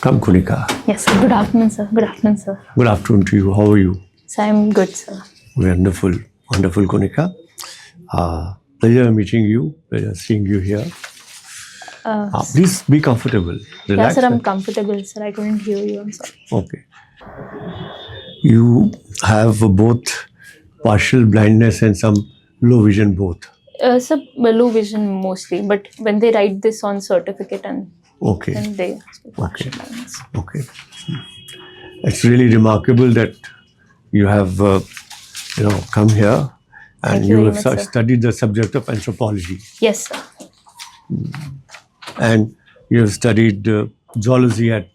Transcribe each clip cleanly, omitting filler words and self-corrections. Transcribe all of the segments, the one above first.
Come, Kunika. Yes, sir. Good afternoon, sir. Good afternoon, sir. Good afternoon to you. How are you? So I'm good, sir. Wonderful. Wonderful, Kunika. Pleasure meeting you. Pleasure seeing you here. Please be comfortable. Relax. Yeah, sir, I'm comfortable, sir. I couldn't hear you. I'm sorry. Okay. You have both partial blindness and some low vision both. Sir, low vision mostly, but when they write this on certificate and Okay. then they Okay. Okay. It's really remarkable that you have, come here and Thank you you very have much, sir. studied the subject of anthropology, Yes, sir. and you have studied zoology at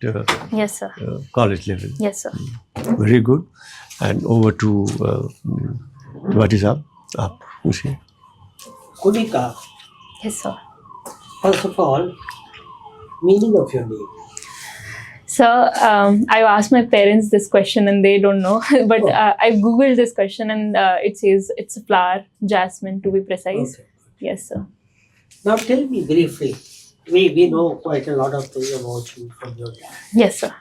Yes, sir. college level. Yes, sir. Very good. And over to what is up? You see. Kunika, Yes, sir. first of all, meaning of your name. So I asked my parents this question and they don't know, but I googled this question and it says it's a flower, jasmine to be precise. Okay. Yes, sir. Now tell me briefly. We know quite a lot of things about you from your dad. Yes, sir.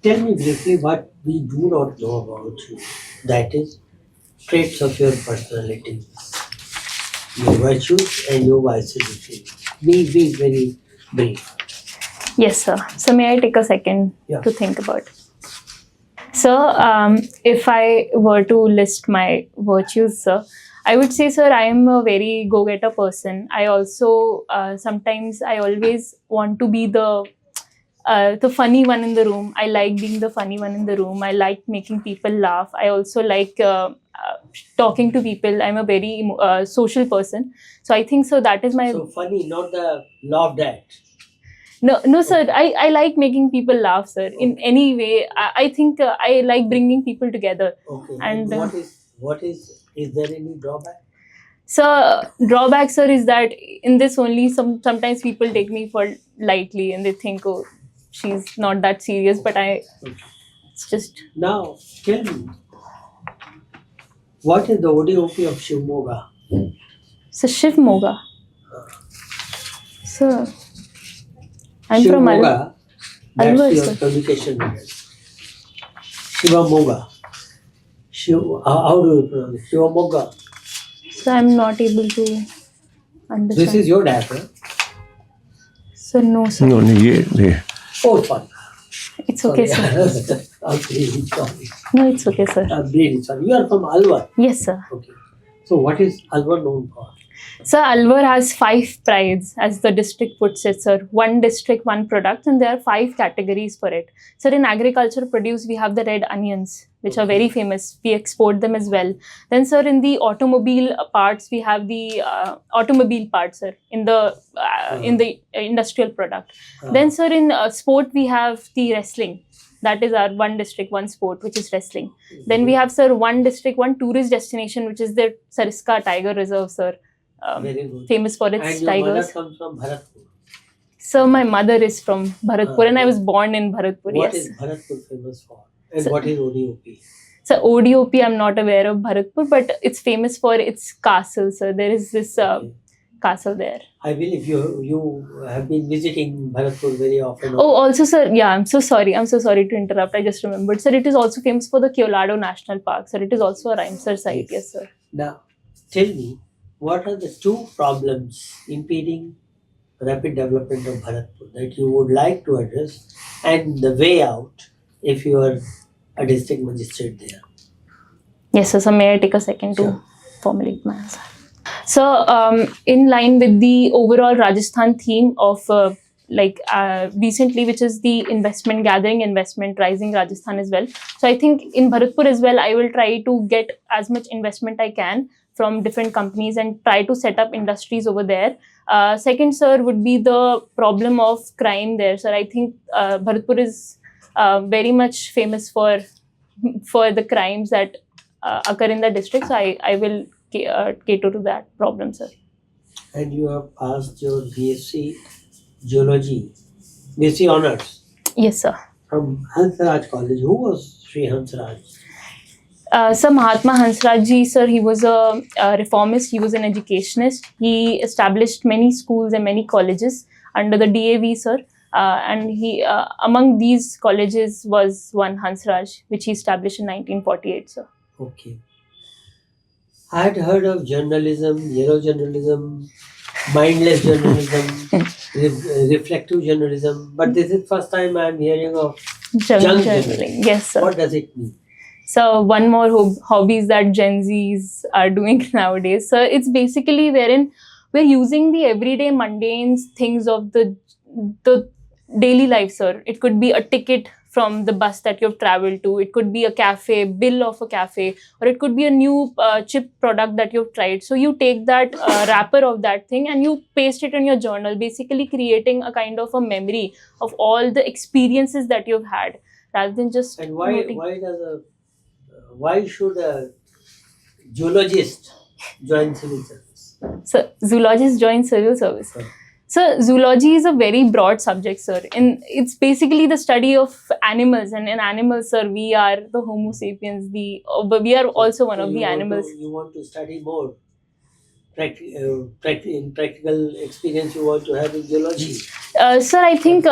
Tell me briefly what we do not know about you. That is, traits of your personality, your virtues and your vices. Be very brief. Yes, sir. So may I take a second Yeah. to think about it? So if I were to list my virtues, sir, I would say, sir, I am a very go-getter person. I also sometimes I always want to be the funny one in the room. I like being the funny one in the room. I like making people laugh. I also like talking to people. I'm a very social person. So I think so that is my... So funny, not the laughed at. No, sir. I like making people laugh, sir. In any way, I think I like bringing people together. Okay. And what is there any drawback? So drawback, sir, is that in this only sometimes people take me for lightly and they think, oh, she's not that serious. But it's just... Now tell me, what is the ODOP of Shimoga? So Shiv Moga. So I'm from Shimoga, that's Alwar, your sir. communication method. Shivamoga. How do you pronounce it? Shivamoga. So I'm not able to understand. This is your dad, huh? So no, sir. No, yeah. Oh, fun. It's okay, sir. I'm really sorry. No, it's okay, sir. I'm really sorry. You are from Alwar. Yes, sir. Okay. So what is Alwar known for? So Alwar has 5 prides, as the district puts it, sir. 1 district, 1 product, and there are 5 categories for it. Sir, in agriculture produce, we have the red onions, which are very famous. We export them as well. Then, sir, in the automobile parts, we have the automobile parts, sir, in the industrial product. Then, sir, in sport, we have the wrestling. That is our 1 district, 1 sport, which is wrestling. Then we have, sir, 1 district, 1 tourist destination, which is the Sariska Tiger Reserve, sir. Very good. Famous for its And your tigers. mother comes from Bharatpur. So my mother is from Bharatpur and I was born in Bharatpur. What Yes. is Bharatpur famous for? And what is ODOP? So ODOP, I'm not aware of Bharatpur, but it's famous for its castle. So there is this castle there. I believe you have been visiting Bharatpur very often. Oh, also, sir, yeah, I'm so sorry to interrupt. I just remembered. Sir, it is also famous for the Keolado National Park. Sir, it is also a Ramsar site. Yes, sir. Now, tell me, what are the 2 problems impeding rapid development of Bharatpur that you would like to address, and the way out if you are a district magistrate there? Yes, sir. So may I take a second to Sure. formulate my answer? So, in line with the overall Rajasthan theme of recently, which is the investment gathering, investment rising Rajasthan as well. So I think in Bharatpur as well, I will try to get as much investment I can from different companies and try to set up industries over there. Second, sir, would be the problem of crime there. Sir, I think Bharatpur is very much famous for the crimes that occur in the district. So I will cater to that problem, sir. And you have passed your BSc Geology, BSc Honours Yes, sir. from Hansraj College. Who was Sri Hansraj? So Mahatma Hansraj ji, sir, he was a reformist. He was an educationist. He established many schools and many colleges under the DAV, sir. And he among these colleges was one Hansraj, which he established in 1948. So. Okay. I had heard of journalism, yellow journalism, mindless journalism, reflective journalism, but this is first time I am hearing of junk journalism. Yes, sir. What does it mean? So one more hobbies that Gen Zs are doing nowadays. So it's basically wherein we're using the everyday mundane things of the daily life, sir. It could be a ticket from the bus that you've traveled to. It could be a cafe, bill of a cafe, or it could be a new chip product that you've tried. So you take that wrapper of that thing and you paste it in your journal, basically creating a kind of a memory of all the experiences that you've had, rather than just And noting. why should a zoologist join civil service? So zoologists join civil service. Sir. So zoology is a very broad subject, sir. And it's basically the study of animals. And in animals, sir, we are the Homo sapiens. But we are also one of the animals. You want to study more. In practical experience you want to have in zoology. Sir, I think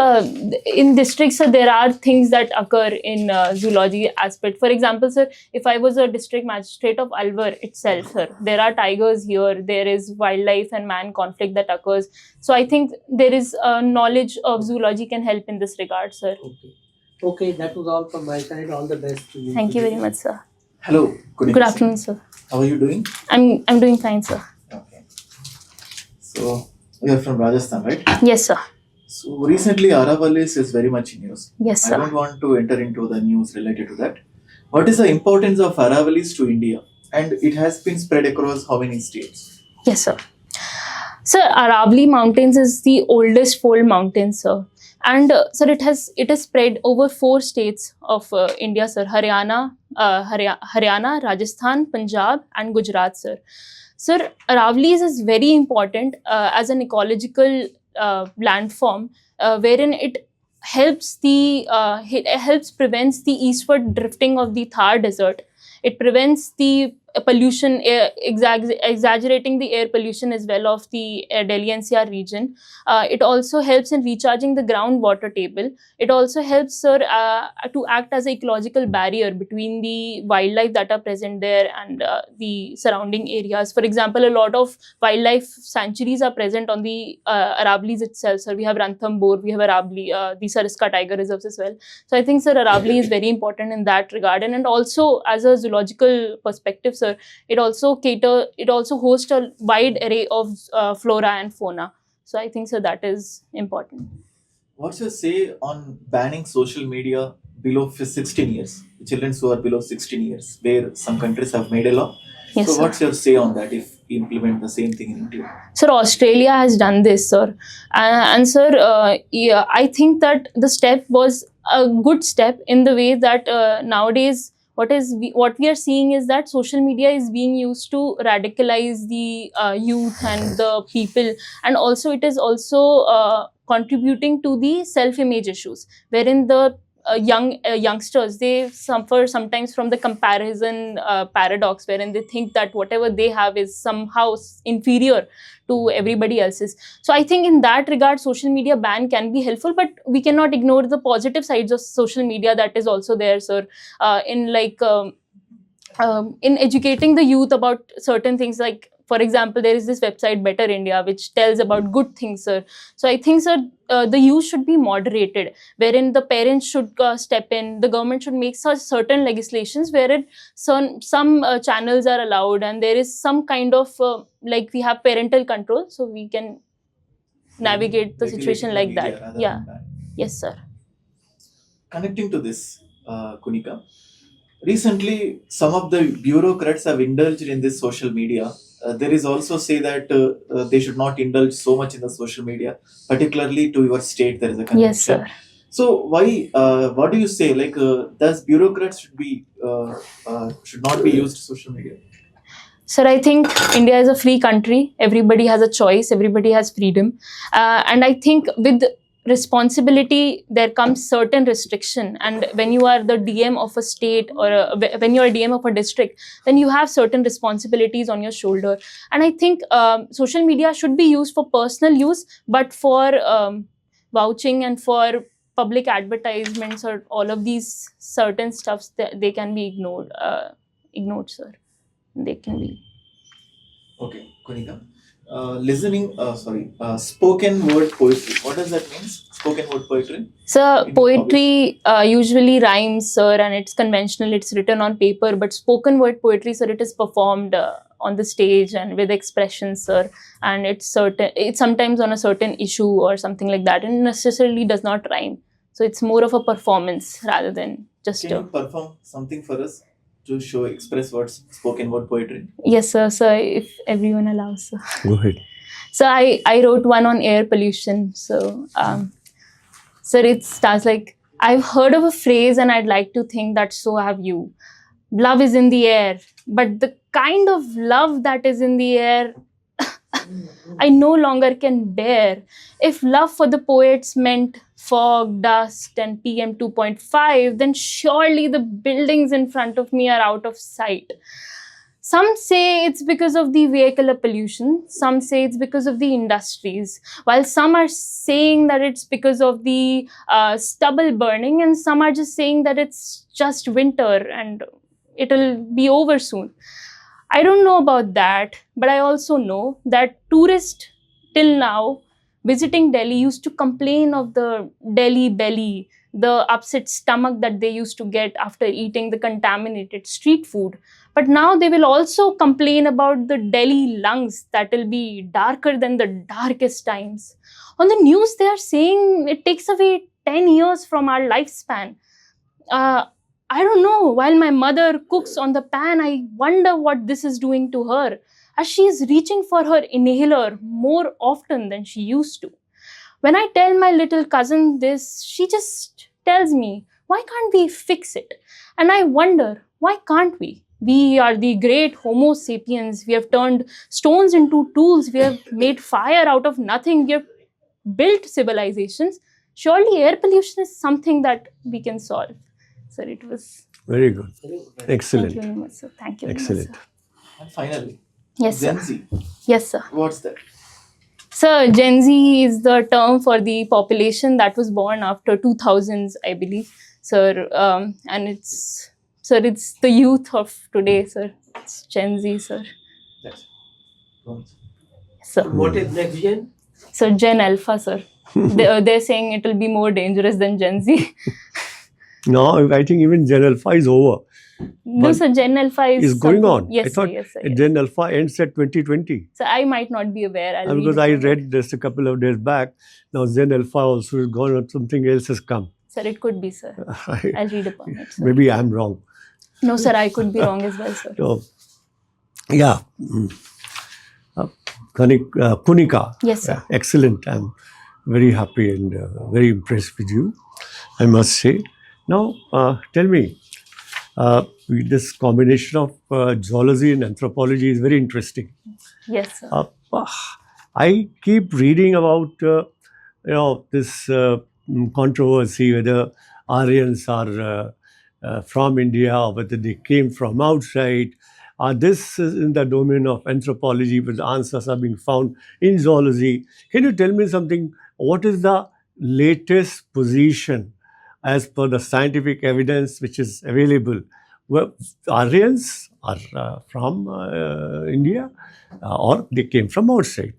in districts, sir, there are things that occur in zoology aspect. For example, sir, if I was a district magistrate of Alwar itself, sir, there are tigers here. There is wildlife and man conflict that occurs. So I think there is knowledge of zoology can help in this regard, sir. Okay, that was all from my side. All the best to you. Thank you very much, sir. Hello, Kunika Good Singh. afternoon, sir. How are you doing? I'm doing fine, sir. Okay. So, you are from Rajasthan, right? Yes, sir. So, recently Aravallis is very much in news. Yes, I sir. don't want to enter into the news related to that. What is the importance of Aravallis to India? And it has been spread across how many states? Yes, sir. Sir, Aravalli Mountains is the oldest fold mountain, sir. And sir, it has spread over 4 states of India, sir. Haryana, Rajasthan, Punjab, and Gujarat, sir. Sir, Aravallis is very important as an ecological landform, wherein it helps prevents the eastward drifting of the Thar Desert. It prevents the pollution, exaggerating the air pollution as well of the Delhi NCR region. It also helps in recharging the groundwater table. It also helps, sir, to act as an ecological barrier between the wildlife that are present there and the surrounding areas. For example, a lot of wildlife sanctuaries are present on the Aravallis itself, sir. We have Ranthambore, we have Aravalli, the Sariska tiger reserves as well. So I think, sir, Aravalli is very important in that regard. And also, as a zoological perspective, sir, it also hosts a wide array of flora and fauna. So I think, sir, that is important. What's your say on banning social media below 16 years? The children who are below 16 years, where some countries have made a law. Yes, so sir. What's your say on that if you implement the same thing in India? Sir, Australia has done this, sir. And sir, I think that the step was a good step in the way that nowadays what we are seeing is that social media is being used to radicalize the youth and the people, and also it is also contributing to the self-image issues, wherein the youngsters, they suffer sometimes from the comparison paradox, wherein they think that whatever they have is somehow inferior to everybody else's. So I think in that regard, social media ban can be helpful, but we cannot ignore the positive sides of social media that is also there, sir, in educating the youth about certain things. Like, for example, there is this website Better India, which tells about good things, sir. So I think, sir, the youth should be moderated, wherein the parents should step in. The government should make such certain legislations wherein some channels are allowed, and there is some kind of we have parental control, so we can navigate the situation like that. Yeah. Yes, sir. Connecting to this, Kunika, recently some of the bureaucrats have indulged in this social media. There is also say that they should not indulge so much in the social media, particularly to your state. There is a connection. Yes, sir. So why? What do you say? Does bureaucrats should not be used social media? Sir, I think India is a free country. Everybody has a choice. Everybody has freedom, and I think with responsibility there comes certain restriction. And when you are the DM of a state, or when you are a DM of a district, then you have certain responsibilities on your shoulder. And I think social media should be used for personal use, but for vouching and for public advertisements or all of these certain stuffs, they can be ignored, sir. They can be. Okay, Kunika. Spoken word poetry. What does that mean? Spoken word poetry? So In poetry usually rhymes, sir, and it's conventional. It's written on paper, but spoken word poetry, sir, it is performed on the stage and with expressions, sir. And it's sometimes on a certain issue or something like that, and necessarily does not rhyme. So it's more of a performance rather than just. Can you perform something for us to express what's spoken word poetry? Yes, sir. Sir, if everyone allows, sir. Go ahead. So I wrote one on air pollution. So, sir, it starts like, I've heard of a phrase and I'd like to think that so have you. Love is in the air, but the kind of love that is in the air, I no longer can bear. If love for the poets meant fog, dust, and PM 2.5, then surely the buildings in front of me are out of sight. Some say it's because of the vehicular pollution. Some say it's because of the industries. While some are saying that it's because of the stubble burning, and some are just saying that it's just winter and it'll be over soon. I don't know about that, but I also know that tourists till now visiting Delhi used to complain of the Delhi belly, the upset stomach that they used to get after eating the contaminated street food. But now they will also complain about the Delhi lungs that will be darker than the darkest times. On the news, they are saying it takes away 10 years from our lifespan. I don't know, while my mother cooks on the pan, I wonder what this is doing to her, as she is reaching for her inhaler more often than she used to. When I tell my little cousin this, she just tells me, why can't we fix it? And I wonder, why can't we? We are the great Homo sapiens. We have turned stones into tools. We have made fire out of nothing. We have built civilizations. Surely air pollution is something that we can solve. Sir, it was Very good. Excellent. Thank you very much, sir. Thank you very Excellent. much, sir. And finally, Yes, Gen sir. Z. Yes, sir. What's that? Sir, Gen Z is the term for the population that was born after 2000s, I believe, sir. And it's the youth of today, sir. It's Gen Z, sir. That's it. Sir. What is next gen? So Gen Alpha, sir. They're saying it will be more dangerous than Gen Z. No, I think even Gen Alpha is over. No, sir. Gen Alpha is going something- on. Yes, I thought sir. Yes, sir. Yes. Gen Alpha ends at 2020. So I might not be aware. I'll Because read I about it. read this a couple of days back. Now Gen Alpha also is gone and something else has come. Sir, it could be, sir. I'll read upon it, sir. Maybe I'm wrong. No, sir, I could be wrong as well, sir. So, yeah. Kunika. Yes, sir. Excellent. I'm very happy and very impressed with you, I must say. Now, tell me, this combination of zoology and anthropology is very interesting. Yes, sir. I keep reading about this controversy whether Aryans are from India or whether they came from outside. This is in the domain of anthropology, but the answers are being found in zoology. Can you tell me something? What is the latest position as per the scientific evidence which is available? Well, Aryans are from India or they came from outside?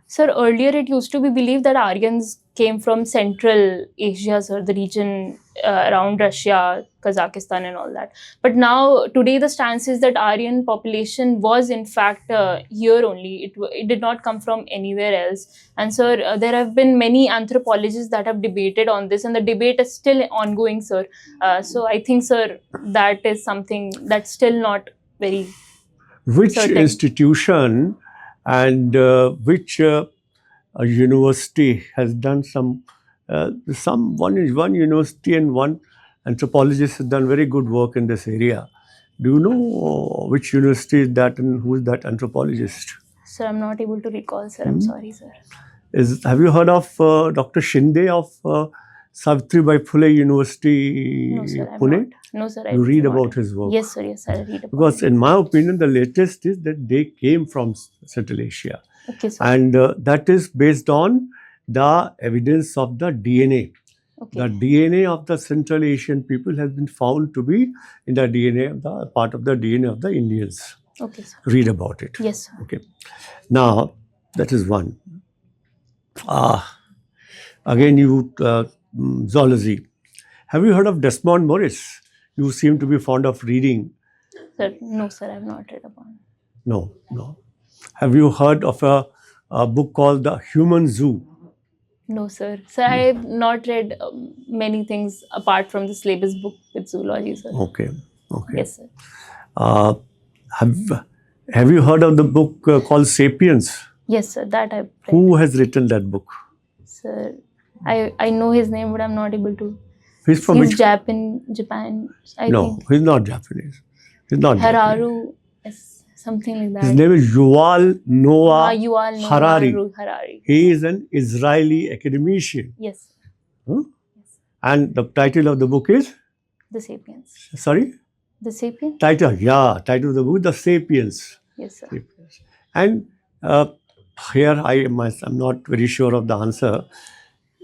Sir, earlier it used to be believed that Aryans came from Central Asia, sir, the region around Russia, Kazakhstan and all that. But now, today the stance is that Aryan population was in fact here only. It did not come from anywhere else. And sir, there have been many anthropologists that have debated on this and the debate is still ongoing, sir. So I think, sir, that is something that's still not very Which certain. institution and which university has done one university and one anthropologist has done very good work in this area. Do you know which university is that and who is that anthropologist? Sir, I'm not able to recall, sir. I'm sorry, sir. Have you heard of Dr. Shinde of Savitribai Phule University, No, sir, I'm Pune? not. No, sir, I You read not. about his work. Yes, sir. Yes, I'll read about Because it. in my opinion, the latest is that they came from Central Asia. Okay, sir. And that is based on the evidence of the DNA. Okay. The DNA of the Central Asian people has been found to be in the DNA of the part of the DNA of the Indians. Okay, sir. Read about it. Yes, sir. Okay. Now, that is one. Again, zoology. Have you heard of Desmond Morris? You seem to be fond of reading. Sir, no, sir, I have not read about it. No, no. Have you heard of a book called The Human Zoo? No, sir. Sir, I have not read many things apart from the syllabus book with zoology, sir. Okay, okay. Yes, sir. Uh, have you heard of the book called Sapiens? Yes, sir, that I've read. Who has written that book? Sir, I know his name, but I'm not able to. He's from He's which? Japan, I No, think. he's not Japanese. He's not Japanese. Hararu, something like that. His name is Yuval Noah Yuval Noah Harari. He is an Israeli academician. Yes. Huh? And the title of the book is? The Sapiens. Sorry? The Sapiens? Title of the book, The Sapiens. Yes, sir. Sapiens. And here I'm not very sure of the answer.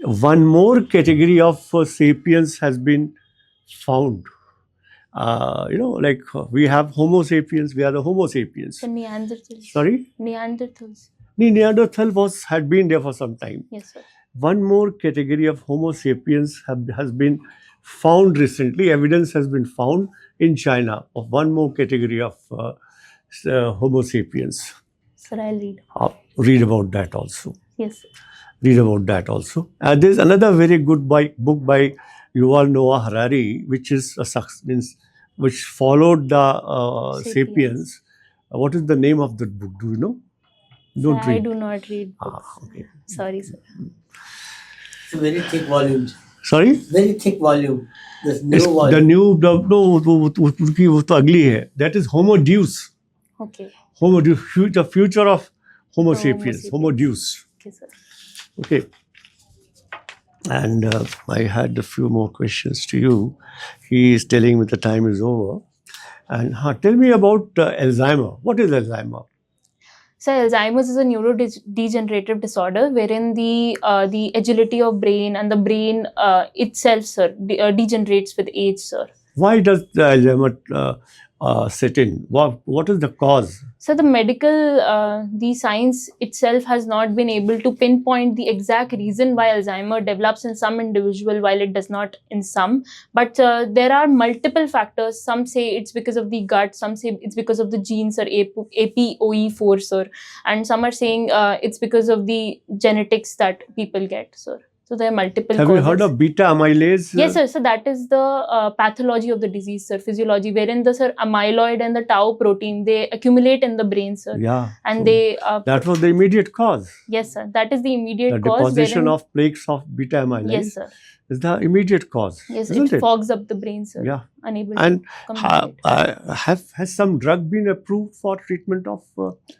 One more category of sapiens has been found. We have Homo sapiens, we are the Homo sapiens. The Neanderthals. Sorry? Neanderthals. Neanderthal had been there for some time. Yes, sir. One more category of Homo sapiens has been found recently. Evidence has been found in China of one more category of Homo sapiens. Sir, I'll read. Read about that also. Yes, sir. Read about that also. There's another very good book by Yuval Noah Harari, which is which followed the Sapiens. What is the name of that book? Do you know? Don't sir, read. I do not read books. Okay. Sorry, sir. It's a very thick volume. Sorry? Very thick volume. This new It's volume. वो तो अगली है. That is Homo Deus. Okay. Homo Deus, the future of Homo Homo sapiens. sapiens. Homo Deus. Okay, sir. Okay. And I had a few more questions to you. He is telling me the time is over. And tell me about Alzheimer. What is Alzheimer? So Alzheimer's is a neurodegenerative disorder wherein the agility of brain and the brain itself, sir, degenerates with age, sir. Why does the Alzheimer set in? What is the cause? So the the science itself has not been able to pinpoint the exact reason why Alzheimer develops in some individual while it does not in some. But there are multiple factors. Some say it's because of the gut, some say it's because of the genes or APOE4, sir. And some are saying it's because of the genetics that people get, sir. So there are multiple Have causes. you heard of beta amylase? Yes, sir. So that is the pathology of the disease, sir, physiology, wherein the amyloid and the tau protein, they accumulate in the brain, sir. Yeah. And so that was the immediate cause. Yes, sir. That is the immediate The cause. deposition of plaques of beta amylase Yes, sir. is the immediate cause. Yes, isn't it fogs up the brain, sir. Yeah. Unable And to communicate. has some drug been approved for treatment of?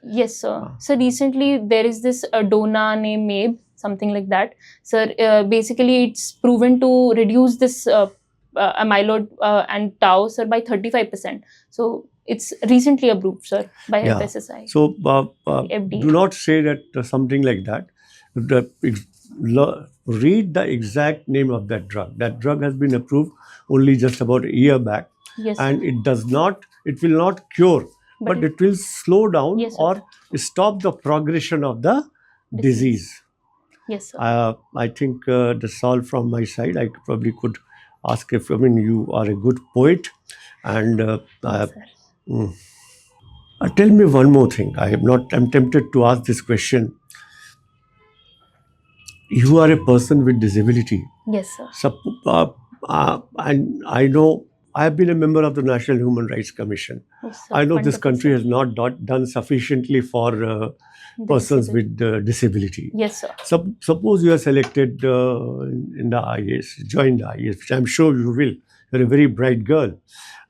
Yes, sir. So recently there is this dona named MABE, something like that. Sir, basically it's proven to reduce this amyloid and tau, sir, by 35%. So it's recently approved, sir, by Yeah. FSSI. So FDA. do not say that something like that. Read the exact name of that drug. That drug has been approved only just about a year back. Yes, And it will not cure, but it will slow down Yes, sir. or stop the progression of the disease. Yes, sir. I think that's all from my side. I probably could ask you are a good poet, and Yes, sir. tell me one more thing. I'm tempted to ask this question. You are a person with disability. Yes, sir. And I know I have been a member of the National Human Rights Commission. Yes, sir. I know this Wonderful, country sir. has not done sufficiently for persons with disability. Yes, sir. Suppose you are selected in the IAS, join the IAS, which I'm sure you will. You're a very bright girl.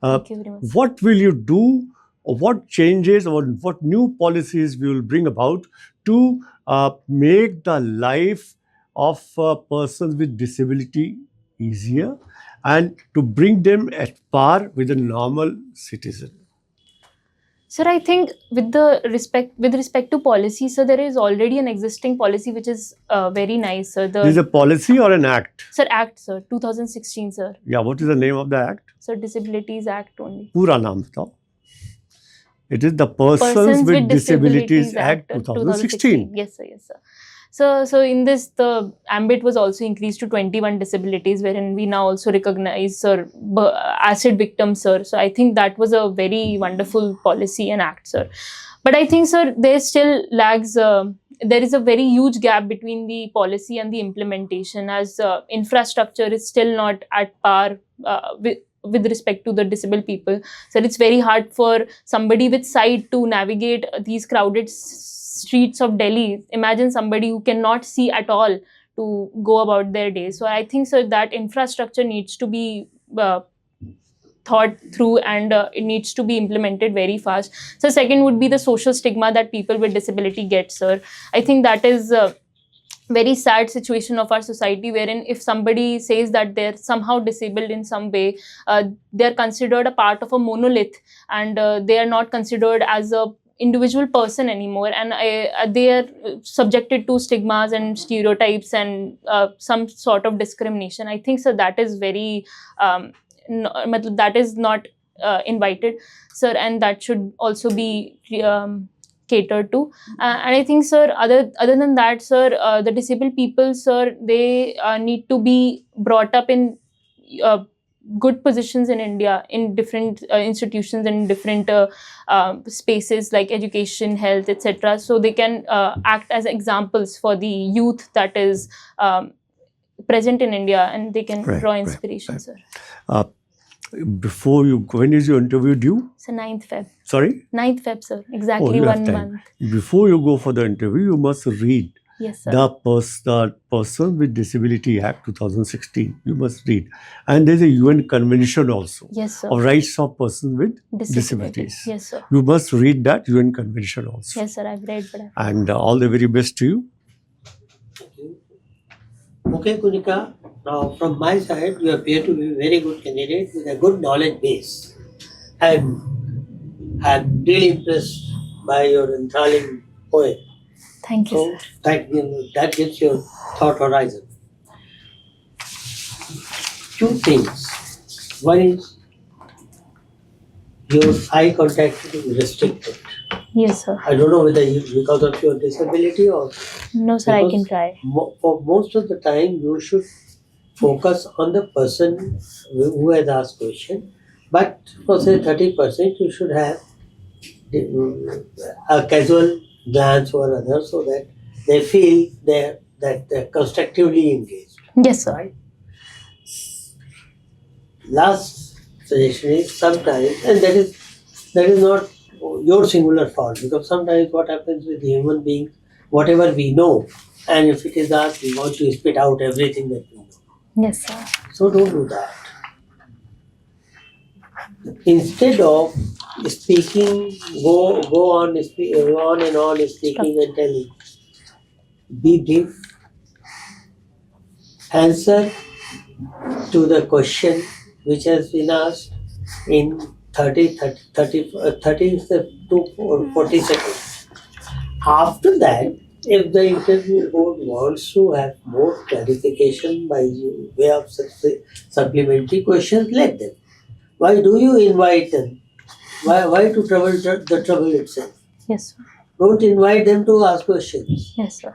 Thank you very much. What will you do, or what changes, or what new policies we will bring about to make the life of persons with disability easier and to bring them at par with a normal citizen? Sir, I think with respect to policy, so there is already an existing policy which is very nice, sir. This is a policy or an act? Sir, Act, sir, 2016, sir. Yeah, what is the name of the act? Sir, Disabilities Act only. Pura naam batao. It is the Persons with Disabilities Act 2016. Yes, sir. Yes, sir. So in this, the ambit was also increased to 21 disabilities, wherein we now also recognize, sir, acid victims, sir. So I think that was a very wonderful policy and act, sir. But I think, sir, there still lags. There is a very huge gap between the policy and the implementation, as infrastructure is still not at par with respect to the disabled people. So it's very hard for somebody with sight to navigate these crowded streets of Delhi. Imagine somebody who cannot see at all to go about their day. So I think, sir, that infrastructure needs to be thought through, and it needs to be implemented very fast. So second would be the social stigma that people with disability get, sir. I think that is very sad situation of our society, wherein if somebody says that they're somehow disabled in some way, they're considered a part of a monolith, and they are not considered as a individual person anymore, and they are subjected to stigmas and stereotypes and some sort of discrimination. I think, sir, that is very that is not invited, sir, and that should also be catered to. And I think, sir, other than that, sir, the disabled people, sir, they need to be brought up in good positions in India, in different institutions and different spaces like education, health, etc. So they can act as examples for the youth that is present in India, and they can draw inspiration, sir. Before you, when is your interview due? So 9th Feb. Sorry? 9th Feb, sir. Exactly 1 month. Before you go for the interview, you must read Yes, sir. the Person with Disability Act 2016. You must read. And there's a UN convention also. Yes, sir. Of rights of persons with disabilities. Yes, sir. You must read that UN convention also. Yes, sir. I've read. And all the very best to you. Thank you. Okay, Kunika. Now, from my side, you appear to be a very good candidate with a good knowledge base. And I'm really impressed by your enthralling poem. Thank you, So sir. that gives your thought horizon. Two things. One is your eye contact is restricted. Yes, sir. I don't know whether because of your disability or... No, sir, I can try. For most of the time, you should focus on the person who has asked question, but for say 30%, you should have a casual glance or other, so that they feel that they're constructively engaged. Yes, sir. Right? Last suggestion is sometimes, and that is not your singular fault, because sometimes what happens with human beings, whatever we know, and if it is asked, we want to spit out everything that we know. Yes, sir. So don't do that. Instead of speaking, go on and on speaking and telling. Be brief. Answer to the question which has been asked in 30 to 40 seconds. After that, if the interview board wants to have more clarification by way of supplementary questions, let them. Why do you invite them? Why to trouble the trouble itself? Yes, sir. Don't invite them to ask questions. Yes, sir.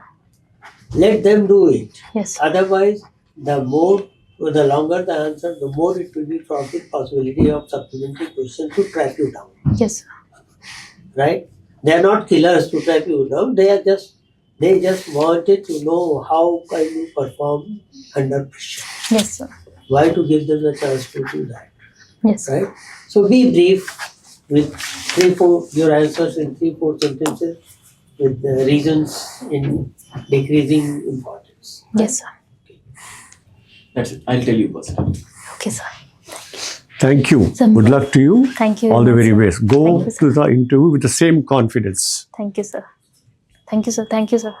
Let them do it. Yes, sir. Otherwise, the longer the answer, the more it will be fraught with possibility of supplementary questions to track you down. Yes, sir. Right? They are not killers to track you down. They just wanted to know how can you perform under pressure. Yes, sir. Why to give them the chance to do that? Yes, sir. Right? So be brief with 3-4 your answers in 3-4 sentences with the reasons in decreasing importance. Yes, sir. That's it. I'll tell you personally. Okay, sir. Thank you. Some- Good luck to you. Thank you. All the very sir. best. Go Thank you, sir. to the interview with the same confidence. Thank you, sir. Thank you, sir. Thank you, sir.